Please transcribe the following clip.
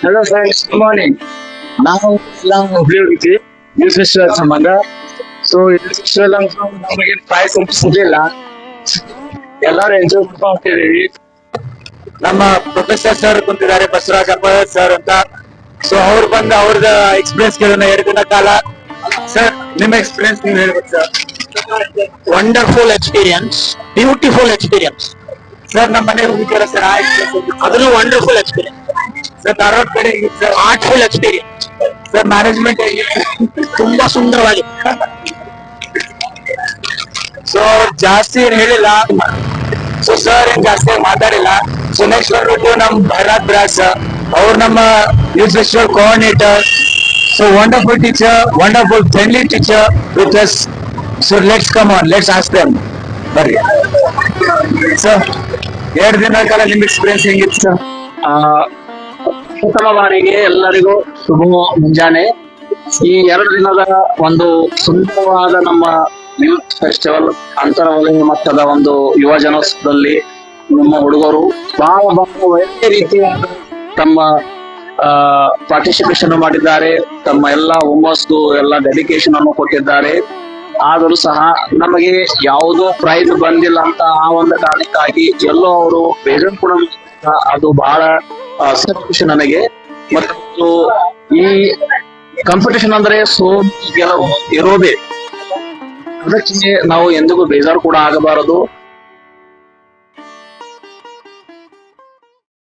Hello friends, good morning. ನಾವು ಎಲ್ಲ Hubli news festival ಸಂಬಂಧ ಸೊ ನ್ಯೂಸ್ ಫೆಸ್ಟಿವಲ್ ನಮಗೆ ಪ್ರೈಸ್ ಸಿಗಲಿಲ್ಲ. ಎಲ್ಲರೂ ಎಂಜಾಯ್ ಮಾಡ್ಕೊಂಡಿದ್ದೀವಿ. ನಮ್ಮ ಪ್ರೊಫೆಸರ್ ಸರ್ ಕುಂತಿದ್ದಾರೆ, ಬಸವರಾಜಪ್ಪ ಸರ್ ಅಂತ. ಸೊ ಅವ್ರು ಬಂದು ಅವ್ರದ ಎಕ್ಸ್ಪೀರಿಯನ್ಸ್ ಕೇಳೋಣ 2 ದಿನ ಕಾಲ. ಸರ್ ನಿಮ್ಮ ಎಕ್ಸ್ಪೀರಿಯನ್ಸ್ ನೀವು ಹೇಳ್ಬೇಕು sir. Wonderful experience, beautiful experience. Sir ನಮ್ಮ ಮನೆ ಹೋಗಿದ್ದೀರಾ ಸರ್? ಅದನ್ನು ವಂಡರ್ಫುಲ್ ಎಕ್ಸ್ಪೀರಿಯನ್ಸ್. ಸರ್ ಧಾರವಾಡ ಕಡೆ sir artful experience. Sir management ತುಂಬಾ ಸುಂದರವಾಗಿದೆ. ಸೊ ಜಾಸ್ತಿ ಏನ್ ಹೇಳಿಲ್ಲ. ಸೊ ಸರ್ ಏನ್ ಜಾಸ್ತಿ ಮಾತಾಡಿಲ್ಲ. ಸೊ ನೆಕ್ಸ್ಟ್ ಬಂದ್ಬಿಟ್ಟು ನಮ್ ಭರತ್ ಬ್ರಾಸ್ ಅವ್ರು ನಮ್ಮ youth festival coordinator. So wonderful teacher, wonderful friendly teacher with us. So let's come on, let's ask them. ಬರ್ರಿ ಸರ್, 2 ದಿನ ಕಾಲ ನಿಮ್ ಎಕ್ಸ್ಪೀರಿಯನ್ಸ್ ಹೆಂಗಿತ್ತು ಸರ್? ಪ್ರಥಮ ಬಾರಿಗೆ ಎಲ್ಲರಿಗೂ ಶುಭ ಮುಂಜಾನೆ. ಈ 2 ದಿನದ ಒಂದು ಸುಂದರವಾದ ನಮ್ಮ ಯೂತ್ ಫೆಸ್ಟಿವಲ್ ಅಂತರ ವಲಯ ಮಟ್ಟದ ಒಂದು ಯುವ ಜನೋತ್ಸವದಲ್ಲಿ ನಮ್ಮ ಹುಡುಗರು ಬಹಳ ಒಳ್ಳೆ ರೀತಿಯಾದ ತಮ್ಮ ಪಾರ್ಟಿಸಿಪೇಷನ್ ಮಾಡಿದ್ದಾರೆ. ತಮ್ಮ ಎಲ್ಲ ಹುಮ್ಮಸ್ಸು ಎಲ್ಲ ಡೆಡಿಕೇಶನ್ ಅನ್ನು ಕೊಟ್ಟಿದ್ದಾರೆ. ಆದರೂ ಸಹ ನಮಗೆ ಯಾವುದೋ ಪ್ರೈಸ್ ಬಂದಿಲ್ಲ ಅಂತ ಆ ಒಂದು ಕಾರಣಕ್ಕಾಗಿ ಎಲ್ಲೋ ಅವರು ಬೇಜಾರು ಕೂಡ ಅದು ಬಹಳ ಖುಷಿ ನನಗೆ. ಮತ್ತು ಈ ಕಾಂಪಿಟೇಷನ್ ಅಂದ್ರೆ ಗೆಲುವು ಇರೋದೇ, ಅದಕ್ಕೆ ನಾವು ಎಂದಿಗೂ ಬೇಜಾರು ಕೂಡ ಆಗಬಾರದು.